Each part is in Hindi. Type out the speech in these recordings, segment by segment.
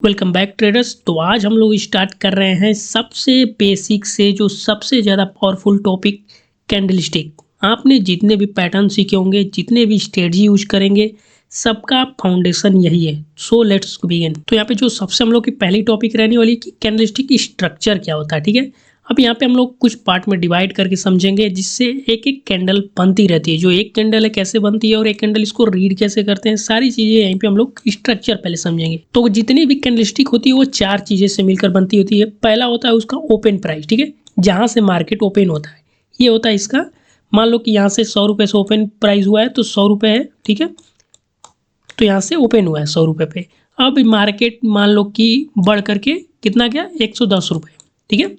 Welcome back traders. तो आज हम लोग स्टार्ट कर रहे हैं सबसे बेसिक से जो सबसे ज़्यादा पावरफुल टॉपिक, कैंडलस्टिक। आपने जितने भी पैटर्न सीखे होंगे, जितने भी स्ट्रेटजी यूज करेंगे, सबका फाउंडेशन यही है। So let's begin. तो यहाँ पे जो सबसे हम लोग की पहली टॉपिक रहने वाली है कि कैंडलस्टिक स्ट्रक्चर क्या होता है। ठीक है, अब यहाँ पे हम लोग कुछ पार्ट में डिवाइड करके समझेंगे, जिससे एक एक कैंडल बनती रहती है। जो एक कैंडल है कैसे बनती है और एक कैंडल इसको रीड कैसे करते हैं, सारी चीजें यहीं पे हम लोग स्ट्रक्चर पहले समझेंगे। तो जितनी भी कैंडलस्टिक होती है वो चार चीजें से मिलकर बनती होती है। पहला होता है उसका ओपन प्राइस, ठीक है, जहां से मार्केट ओपन होता है। ये होता है इसका, मान लो कि यहाँ से 100 रुपये से ओपन प्राइस हुआ है तो 100 रुपये है, ठीक है, तो यहाँ से ओपन हुआ है 100 रुपये पे। अब मार्केट मान लो कि बढ़ करके कितना गया, 110 रुपये, ठीक है,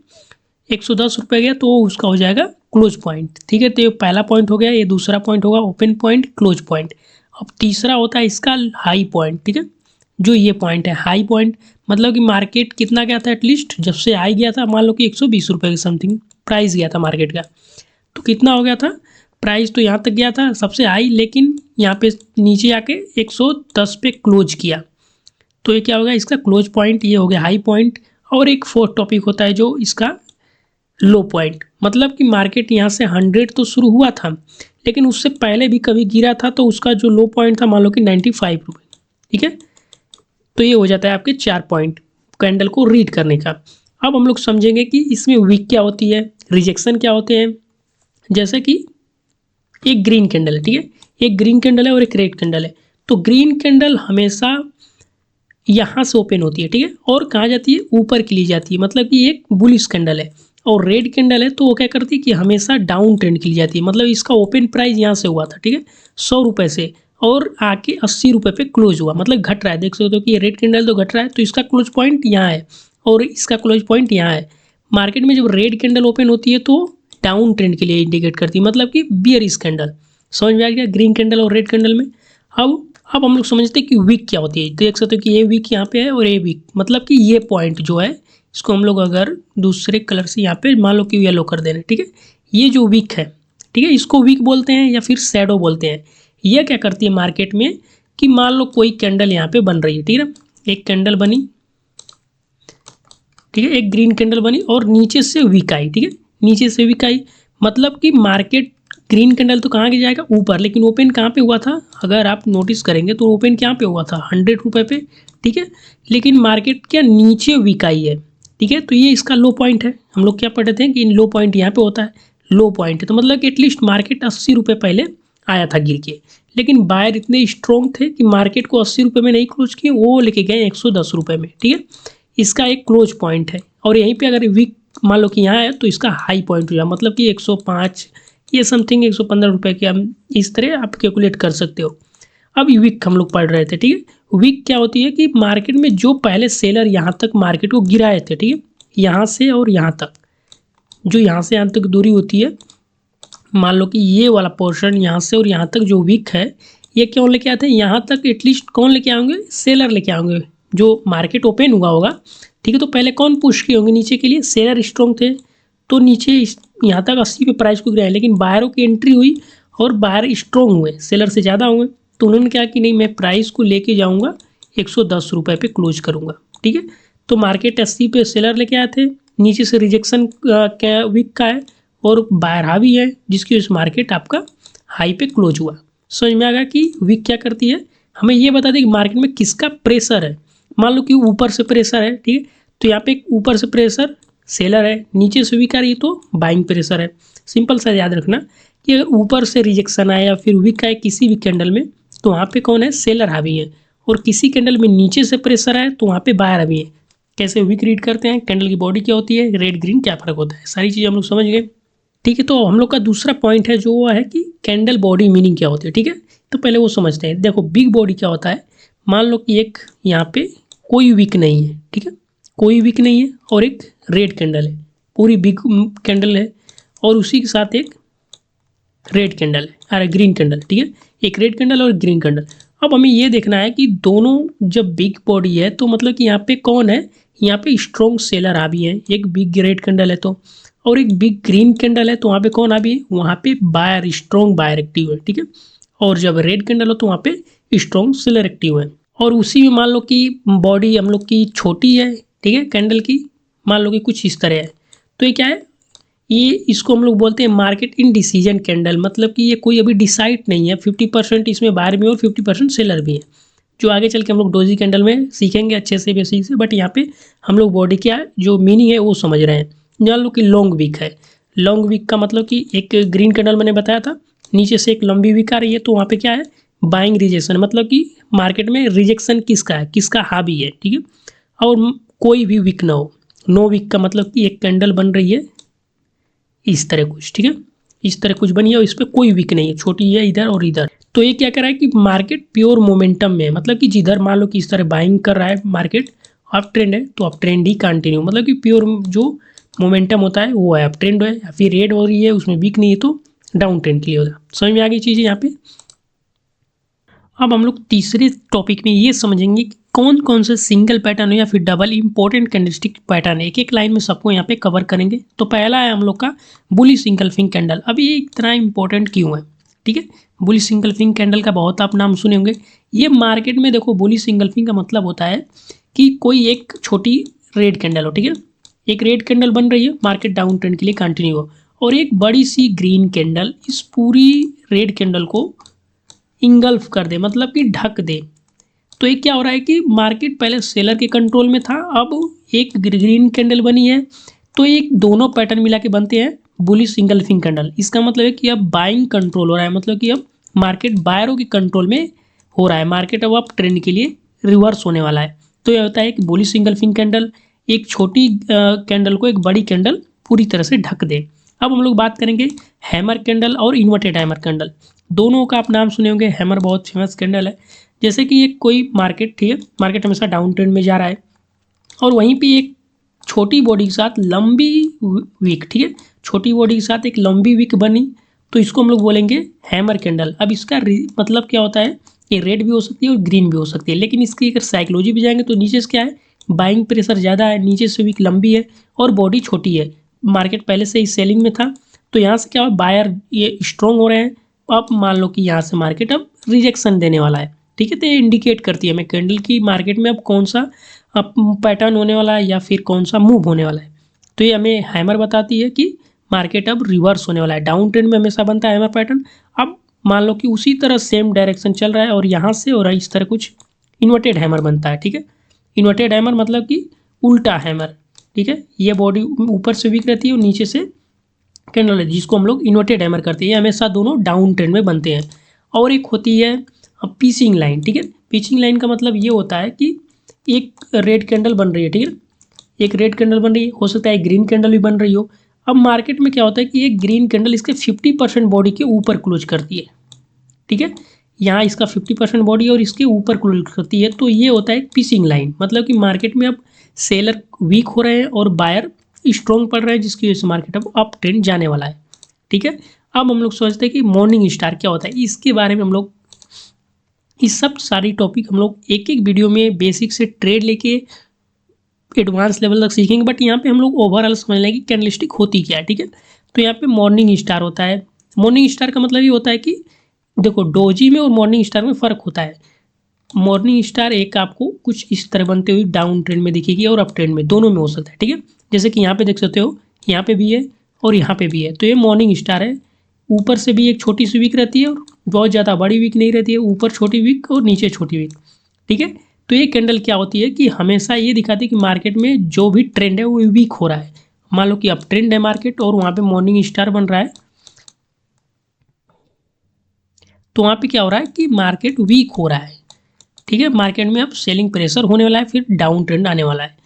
110 रुपये गया तो उसका हो जाएगा क्लोज पॉइंट। ठीक है, तो ये पहला पॉइंट हो गया, ये दूसरा पॉइंट होगा ओपन पॉइंट, क्लोज पॉइंट। अब तीसरा होता है इसका हाई पॉइंट, ठीक है, जो ये पॉइंट है हाई पॉइंट, मतलब कि मार्केट कितना गया था, एटलीस्ट जब से हाई गया था मान लो कि 120 रुपये के समथिंग प्राइस गया था मार्केट का, तो कितना हो गया था प्राइस, तो यहाँ तक गया था सबसे हाई, लेकिन यहाँ पे नीचे आके 110 पे क्लोज किया। तो ये क्या होगा, इसका क्लोज पॉइंट ये हो गया हाई पॉइंट। और एक फोर्थ टॉपिक होता है जो इसका लो पॉइंट, मतलब कि मार्केट यहाँ से 100 तो शुरू हुआ था, लेकिन उससे पहले भी कभी गिरा था तो उसका जो लो पॉइंट था मान लो कि 95 रुपये, ठीक है। तो ये हो जाता है आपके 4 पॉइंट कैंडल को रीड करने का। अब हम लोग समझेंगे कि इसमें वीक क्या होती है, रिजेक्शन क्या होते हैं। जैसे कि एक ग्रीन कैंडल है, ठीक है, एक ग्रीन कैंडल है और एक रेड कैंडल है। तो ग्रीन कैंडल हमेशा यहाँ से ओपन होती है, ठीक है, और कहाँ जाती है, ऊपर के लिए जाती है, मतलब कि एक बुलिश कैंडल है। और रेड कैंडल है तो वो क्या करती है कि हमेशा डाउन ट्रेंड के लिए जाती है, मतलब इसका ओपन प्राइस यहाँ से हुआ था, ठीक है, 100 रुपये से, और आके 80 रुपये पे क्लोज हुआ, मतलब घट रहा है। देख सकते हो कि ये रेड कैंडल तो घट रहा है, तो इसका क्लोज पॉइंट यहाँ है और इसका क्लोज पॉइंट यहाँ है। मार्केट में जब रेड कैंडल ओपन होती है तो डाउन ट्रेंड के लिए इंडिकेट करती है, मतलब कि बियरिश कैंडल। समझ में आ गया ग्रीन कैंडल और रेड कैंडल में। अब हम लोग समझते हैं कि वीक क्या होती है। देख सकते हो कि ये वीक यहाँ पे है और ये वीक, मतलब कि ये पॉइंट जो है इसको हम लोग अगर दूसरे कलर से यहाँ पे मान लो कि येलो कर दे रहे हैं, ठीक है, ये जो वीक है, ठीक है, इसको वीक बोलते हैं या फिर शैडो बोलते हैं। ये क्या करती है मार्केट में कि मान लो कोई कैंडल यहाँ पे बन रही है, ठीक है, एक कैंडल बनी, ठीक है, एक ग्रीन कैंडल बनी और नीचे से वीक आई, ठीक है, नीचे से वीक आई, मतलब कि मार्केट ग्रीन कैंडल तो कहाँ के जाएगा, ऊपर, लेकिन ओपन कहाँ पे हुआ था, अगर आप नोटिस करेंगे तो ओपन कहाँ पे हुआ था, 100 रुपये पे, ठीक है, लेकिन मार्केट क्या नीचे वीक आई है, ठीक है, तो ये इसका लो पॉइंट है। हम लोग क्या पढ़ते हैं कि लो पॉइंट यहाँ पे होता है, लो पॉइंट है, तो मतलब कि एटलीस्ट मार्केट 80 रुपये पहले आया था गिर के, लेकिन बायर इतने स्ट्रॉन्ग थे कि मार्केट को 80 रुपये में नहीं क्लोज किए, वो लेके गए 110 रुपये में, ठीक है, इसका एक क्लोज पॉइंट है। और यहीं पे अगर वीक मान लो कि यहाँ है तो इसका हाई पॉइंट हो जाए, मतलब कि 105 ये समथिंग 115 रुपये के हम इस तरह आप कैलकुलेट कर सकते हो। अब वीक हम लोग पढ़ रहे थे, ठीक है, वीक क्या होती है कि मार्केट में जो पहले सेलर यहाँ तक मार्केट को गिराए थे, ठीक है, यहाँ से और यहाँ तक, जो यहाँ से यहाँ तक दूरी होती है, मान लो कि ये वाला पोर्शन यहाँ से और यहाँ तक जो वीक है, ये क्यों लेके आते हैं यहाँ तक, एटलीस्ट कौन लेके आएंगे, सेलर लेके आएंगे। जो मार्केट ओपन हुआ होगा, ठीक है, तो पहले कौन पुश किए होंगे नीचे के लिए, सेलर स्ट्रॉन्ग थे, तो नीचे यहाँ तक 80 पे प्राइस को गिराया, लेकिन बायरों की एंट्री हुई और बायर स्ट्रॉन्ग हुए, सेलर से ज़्यादा हुए, तो उन्होंने क्या कि नहीं मैं प्राइस को लेके जाऊँगा 110 रुपये पे क्लोज करूँगा, ठीक है। तो मार्केट 80 पे सेलर लेके आए थे, नीचे से रिजेक्शन क्या वीक का है और बायर हावी है, जिसकी वजह से मार्केट आपका हाई पे क्लोज हुआ। समझ में आ गया कि वीक क्या करती है, हमें ये बता दें कि मार्केट में किसका प्रेशर है। मान लो कि ऊपर से प्रेशर है, ठीक है, तो यहाँ पे ऊपर से प्रेशर सेलर है, नीचे से वीक आ रही है तो बाइंग प्रेशर है। सिंपल सा याद रखना कि अगर ऊपर से रिजेक्शन आए या फिर वीक आए किसी भी कैंडल में, तो वहाँ पे कौन है, सेलर हावी है, और किसी कैंडल में नीचे से प्रेशर आए तो वहाँ पे बायर हावी है। कैसे वीक रीड करते हैं, कैंडल की बॉडी क्या होती है, रेड ग्रीन क्या फ़र्क होता है, सारी चीज़ें हम लोग समझ गए, ठीक है। तो हम लोग का दूसरा पॉइंट है जो वो है कि कैंडल बॉडी मीनिंग क्या होती है, ठीक है, तो पहले वो समझते हैं। देखो बिग बॉडी क्या होता है, मान लो कि एक यहाँ पे कोई वीक नहीं है, ठीक है, कोई वीक नहीं है और एक रेड कैंडल है, पूरी बिग कैंडल है, और उसी के साथ एक रेड कैंडल है, अरे ग्रीन कैंडल, ठीक है, एक रेड कैंडल और ग्रीन कैंडल। अब हमें ये देखना है कि दोनों जब बिग बॉडी है तो मतलब कि यहाँ पे कौन है, यहाँ पे स्ट्रॉन्ग सेलर हावी है, एक बिग रेड कैंडल है तो, और एक बिग ग्रीन कैंडल है तो वहाँ पे कौन हावी है, वहाँ पे बायर स्ट्रॉन्ग बायर एक्टिव है, ठीक है, और जब रेड कैंडल हो तो वहाँ पे स्ट्रॉन्ग सेलर एक्टिव है। और उसी में मान लो कि बॉडी हम लोग की छोटी है, ठीक है, कैंडल की मान लो कि कुछ इस तरह है। तो ये क्या है, ये इसको हम लोग बोलते हैं मार्केट इन डिसीजन कैंडल, मतलब कि ये कोई अभी डिसाइड नहीं है, 50% इसमें बायर भी है और 50% सेलर भी है, जो आगे चल के हम लोग डोजी कैंडल में सीखेंगे अच्छे से बेसिक से। बट यहाँ पे हम लोग बॉडी क्या जो मीनिंग है वो समझ रहे हैं। जान लो कि लॉन्ग वीक है, लॉन्ग वीक का मतलब कि एक ग्रीन कैंडल मैंने बताया था, नीचे से एक लंबी वीक आ रही है, तो वहाँ पे क्या है, बाइंग रिजेक्शन, मतलब कि मार्केट में रिजेक्शन किसका है, किसका हावी है, ठीक है। और कोई भी वीक ना हो, नो वीक का मतलब कि एक कैंडल बन रही है इस तरह कुछ, ठीक है, इस तरह कुछ बनी है और इस पर कोई वीक नहीं है, छोटी है इधर और इधर। तो ये क्या कर रहा है कि मार्केट प्योर मोमेंटम में है, मतलब कि जिधर मान लो कि इस तरह बाइंग कर रहा है मार्केट, अप ट्रेंड है तो अप ट्रेंड ही कंटिन्यू, मतलब कि प्योर जो मोमेंटम होता है वो है अप ट्रेंड है, या फिर रेड हो रही है उसमें वीक नहीं है तो डाउन ट्रेंड के लिए होगा। समझ में आ गई चीज़ यहाँ पे। अब हम लोग तीसरे टॉपिक में ये समझेंगे कि कौन कौन से सिंगल पैटर्न है या फिर डबल इंपॉर्टेंट कैंडलस्टिक पैटर्न है, एक एक लाइन में सबको यहाँ पे कवर करेंगे। तो पहला है हम लोग का बुलिश इंगल्फिंग कैंडल। अब ये इतना इंपॉर्टेंट क्यों है, ठीक है। बुलिश इंगल्फिंग कैंडल का बहुत आप नाम सुने होंगे। ये मार्केट में देखो, बुलिश इंगल्फिंग का मतलब होता है कि कोई एक छोटी रेड कैंडल हो, ठीक है, एक रेड कैंडल बन रही है, मार्केट डाउन ट्रेंड के लिए कंटिन्यू हो, और एक बड़ी सी ग्रीन कैंडल इस पूरी रेड कैंडल को इंगल्फ कर दे, मतलब कि ढक दे। तो ये क्या हो रहा है कि मार्केट पहले सेलर के कंट्रोल में था, अब एक ग्रीन कैंडल बनी है, तो एक दोनों पैटर्न मिला के बनते हैं बुलिश इंगल्फिंग कैंडल। इसका मतलब है कि अब बाइंग कंट्रोल हो रहा है, मतलब कि अब मार्केट बायरों के कंट्रोल में हो रहा है, मार्केट अब ट्रेंड के लिए रिवर्स होने वाला है। तो यह होता है कि बुलिश इंगल्फिंग कैंडल एक छोटी कैंडल को एक बड़ी कैंडल पूरी तरह से ढक दे। अब हम लोग बात करेंगे हैमर कैंडल और इन्वर्टेड हैमर कैंडल। दोनों का आप नाम सुने होंगे, हैमर बहुत फेमस कैंडल है। जैसे कि एक कोई मार्केट, ठीक है, मार्केट हमेशा डाउन ट्रेंड में जा रहा है और वहीं पे एक छोटी बॉडी के साथ लंबी वीक, ठीक है, छोटी बॉडी के साथ एक लंबी वीक बनी, तो इसको हम लोग बोलेंगे हैमर कैंडल। अब इसका मतलब क्या होता है, ये रेड भी हो सकती है और ग्रीन भी हो सकती है, लेकिन इसकी अगर साइकोलॉजी भी जाएंगे तो नीचे से क्या है, बाइंग प्रेशर ज़्यादा है, नीचे से वीक लंबी है और बॉडी छोटी है, मार्केट पहले से ही सेलिंग में था, तो यहाँ से क्या हो, बायर ये स्ट्रॉन्ग हो रहे हैं। अब मान लो कि यहाँ से मार्केट अब रिजेक्शन देने वाला है, ठीक है, तो ये इंडिकेट करती है हमें कैंडल की मार्केट में अब कौन सा अब पैटर्न होने वाला है या फिर कौन सा मूव होने वाला है। तो ये हमें हैमर बताती है कि मार्केट अब रिवर्स होने वाला है, डाउन ट्रेंड में हमेशा बनता है हैमर पैटर्न। अब मान लो कि उसी तरह सेम डायरेक्शन चल रहा है और यहाँ से और इस तरह कुछ इन्वर्टेड हैमर बनता है, ठीक है। इन्वर्टेड हैमर मतलब कि उल्टा हैमर, ठीक है, ये बॉडी ऊपर से वीक रहती है और नीचे से कैंडल है, जिसको हम लोग इन्वर्टेड हैमर करते हैं, ये हमेशा दोनों डाउन ट्रेंड में बनते हैं। और एक होती है पिचिंग लाइन, ठीक है, पिचिंग लाइन का मतलब ये होता है कि एक रेड कैंडल बन रही है, ठीक है, एक रेड कैंडल बन रही है, हो सकता है ग्रीन कैंडल भी बन रही हो। अब मार्केट में क्या होता है कि एक ग्रीन कैंडल इसके 50% बॉडी के ऊपर क्लोज करती है, ठीक है, यहाँ इसका 50% बॉडी और इसके ऊपर क्लोज करती है, तो ये होता है पिचिंग लाइन, मतलब कि मार्केट में अब सेलर वीक हो रहे हैं और बायर स्ट्रॉन्ग पड़ रहे हैं, जिसकी वजह से मार्केट अब ट्रेंड जाने वाला है, ठीक है। अब हम लोग सोचते हैं कि मॉर्निंग स्टार क्या होता है, इसके बारे में हम लोग इस सब सारी टॉपिक हम लोग एक एक वीडियो में बेसिक से ट्रेड लेके एडवांस लेवल तक सीखेंगे, बट यहाँ पे हम लोग ओवरऑल समझ लेंगे कि कैंडलस्टिक होती क्या है, ठीक है। तो यहाँ पे मॉर्निंग स्टार होता है, मॉर्निंग स्टार का मतलब ये होता है कि देखो डोजी में और मॉर्निंग स्टार में फ़र्क होता है। मॉर्निंग स्टार एक आपको कुछ इस तरह बनते हुए डाउन ट्रेंड में दिखेगी और अप ट्रेंड में, दोनों में हो सकता है, ठीक है। जैसे कि यहाँ पे देख सकते हो, यहाँ पे भी है और यहाँ पे भी है, तो ये मॉर्निंग स्टार है। ऊपर से भी एक छोटी सी वीक रहती है और बहुत ज़्यादा बड़ी वीक नहीं रहती है, ऊपर छोटी वीक और नीचे छोटी वीक, ठीक है। तो ये कैंडल क्या होती है कि हमेशा ये दिखाती है कि मार्केट में जो भी ट्रेंड है वो वीक हो रहा है। मान लो कि अप ट्रेंड है मार्केट और वहाँ पे मॉर्निंग स्टार बन रहा है, तो वहाँ पे क्या हो रहा है कि मार्केट वीक हो रहा है, ठीक है, मार्केट में अब सेलिंग प्रेशर होने वाला है, फिर डाउन ट्रेंड आने वाला है।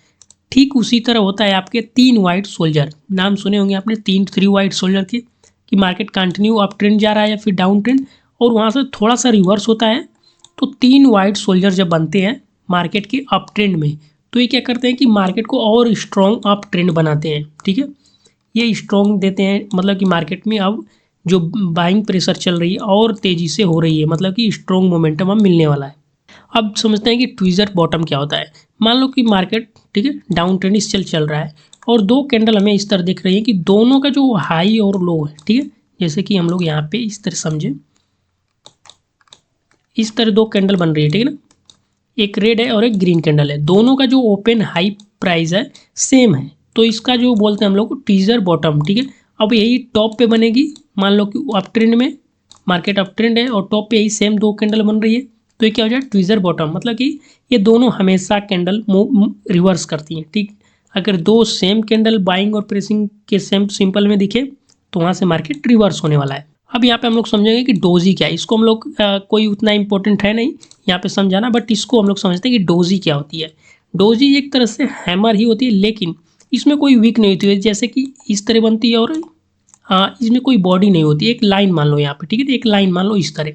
ठीक उसी तरह होता है आपके 3 वाइट सोल्जर, नाम सुने होंगे आपने, 3 वाइट सोल्जर के, कि मार्केट कंटिन्यू अप ट्रेंड जा रहा है या फिर डाउन ट्रेंड, और वहाँ से थोड़ा सा रिवर्स होता है। तो 3 वाइट सोल्जर जब बनते हैं मार्केट के अप ट्रेंड में, तो ये क्या करते हैं कि मार्केट को और स्ट्रॉन्ग अप ट्रेंड बनाते हैं, ठीक है, ये स्ट्रॉन्ग देते हैं, मतलब कि मार्केट में अब जो बाइंग प्रेशर चल रही है और तेज़ी से हो रही है, मतलब कि स्ट्रॉन्ग मोमेंटम अब मिलने वाला है। अब समझते हैं कि ट्विज़र बॉटम क्या होता है। मान लो कि मार्केट, ठीक है, डाउन ट्रेंड इस चल रहा है और दो कैंडल हमें इस तरह दिख रही है कि दोनों का जो हाई और लो है, ठीक है, जैसे कि हम लोग यहाँ पे इस तरह समझे, इस तरह दो कैंडल बन रही है, ठीक है ना, एक रेड है और एक ग्रीन कैंडल है, दोनों का जो ओपन हाई प्राइस है सेम है, तो इसका जो बोलते हैं हम लोग टीजर बॉटम, ठीक है। अब यही टॉप पे बनेगी, मान लो कि अप ट्रेंड में, मार्केट अप ट्रेंड है और टॉप पे यही सेम दो कैंडल बन रही है, तो ये क्या हो जाए ट्विजर बॉटम, मतलब कि ये दोनों हमेशा कैंडल रिवर्स करती हैं, ठीक। अगर दो सेम कैंडल बाइंग और प्रेसिंग के सेम सिंपल में दिखे तो वहाँ से मार्केट रिवर्स होने वाला है। अब यहाँ पे हम लोग समझेंगे कि डोजी क्या है, इसको हम लोग कोई उतना इंपॉर्टेंट है नहीं यहाँ पे समझाना, बट इसको हम लोग समझते हैं कि डोजी क्या होती है। डोजी एक तरह से हैमर ही होती है, लेकिन इसमें कोई वीक नहीं होती है, जैसे कि इस तरह बनती है और इसमें कोई बॉडी नहीं होती, एक लाइन मान लो यहाँ पे, ठीक है, तो एक लाइन मान लो इस तरह,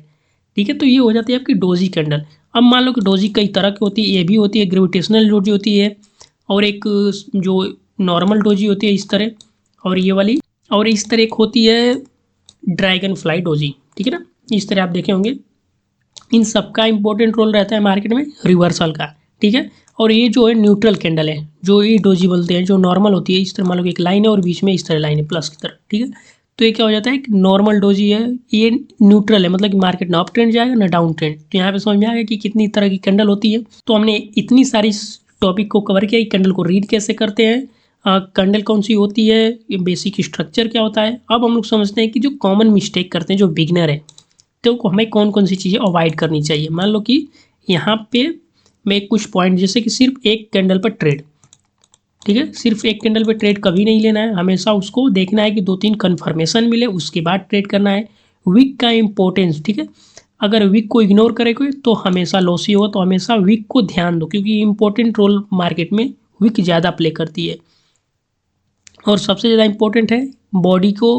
ठीक है, तो ये हो जाती है आपकी डोजी कैंडल। अब मान लो कि डोजी कई तरह की होती है, ये भी होती है ग्रेविटेशनल डोजी होती है, और एक जो नॉर्मल डोजी होती है इस तरह, और ये वाली, और इस तरह एक होती है ड्रैगन फ्लाई डोजी, ठीक है ना, इस तरह आप देखे होंगे। इन सबका इंपॉर्टेंट रोल रहता है मार्केट में रिवर्सल का, ठीक है। और ये जो है न्यूट्रल कैंडल है, जो ये डोजी बोलते हैं, जो नॉर्मल होती है, इस तरह मान लो कि एक लाइन है और बीच में इस तरह लाइन है प्लस की तरह, ठीक है। तो ये क्या हो जाता है, एक नॉर्मल डोजी है, ये न्यूट्रल है, मतलब कि मार्केट ना अप ट्रेंड जाएगा ना डाउन ट्रेंड। तो यहाँ पे समझ में आ गया कि कितनी तरह की कैंडल होती है। तो हमने इतनी सारी टॉपिक को कवर किया, कैंडल को रीड कैसे करते हैं, कैंडल कौन सी होती है, ये बेसिक स्ट्रक्चर क्या होता है। अब हम लोग समझते हैं कि जो कॉमन मिस्टेक करते हैं जो बिगनर है, तो हमें कौन कौन सी चीज़ें अवॉइड करनी चाहिए। मान लो कि यहाँ पे मैं कुछ पॉइंट, जैसे कि सिर्फ एक कैंडल पर ट्रेड, ठीक है, सिर्फ एक कैंडल पे ट्रेड कभी नहीं लेना है, हमेशा उसको देखना है कि दो तीन कन्फर्मेशन मिले उसके बाद ट्रेड करना है। वीक का इंपॉर्टेंस, ठीक है, अगर वीक को इग्नोर करे कोई तो हमेशा लॉस ही होगा, तो हमेशा वीक को ध्यान दो, क्योंकि इंपॉर्टेंट रोल मार्केट में वीक ज़्यादा प्ले करती है। और सबसे ज़्यादा इंपॉर्टेंट है बॉडी को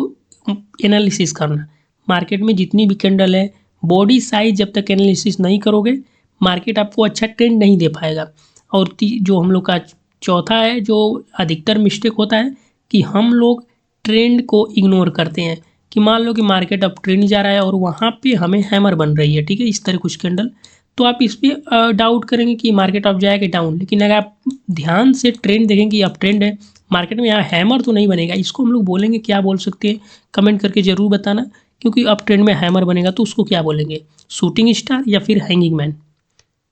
एनालिसिस करना। मार्केट में जितनी भी कैंडल है, बॉडी साइज जब तक एनालिसिस नहीं करोगे मार्केट आपको अच्छा ट्रेंड नहीं दे पाएगा। और जो हम लोग का चौथा है, जो अधिकतर मिस्टेक होता है कि हम लोग ट्रेंड को इग्नोर करते हैं, कि मान लो कि मार्केट अब ट्रेंड जा रहा है और वहाँ पे हमें हैमर बन रही है, ठीक है, इस तरह कुछ कैंडल, तो आप इस पर डाउट करेंगे कि मार्केट अब जाएगा डाउन, लेकिन अगर आप ध्यान से ट्रेंड देखेंगे कि अब ट्रेंड है मार्केट में, यहाँ हैमर तो नहीं बनेगा, इसको हम लोग बोलेंगे क्या बोल सकते हैं, कमेंट करके ज़रूर बताना, क्योंकि अब ट्रेंड में हैमर बनेगा तो उसको क्या बोलेंगे, शूटिंग स्टार या फिर हैंगिंग मैन,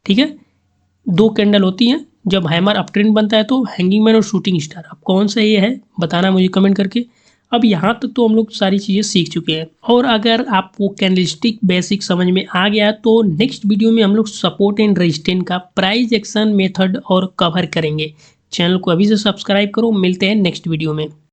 ठीक है। दो कैंडल होती हैं, जब हैमर अप ट्रेंड बनता है तो हैंगिंग मैन और शूटिंग स्टार, अब कौन सा ये है बताना मुझे कमेंट करके। अब यहाँ तक तो हम लोग सारी चीज़ें सीख चुके हैं, और अगर आपको कैंडलस्टिक बेसिक समझ में आ गया तो नेक्स्ट वीडियो में हम लोग सपोर्ट एंड रेजिस्टेंस का प्राइस एक्शन मेथड और कवर करेंगे। चैनल को अभी से सब्सक्राइब करो, मिलते हैं नेक्स्ट वीडियो में।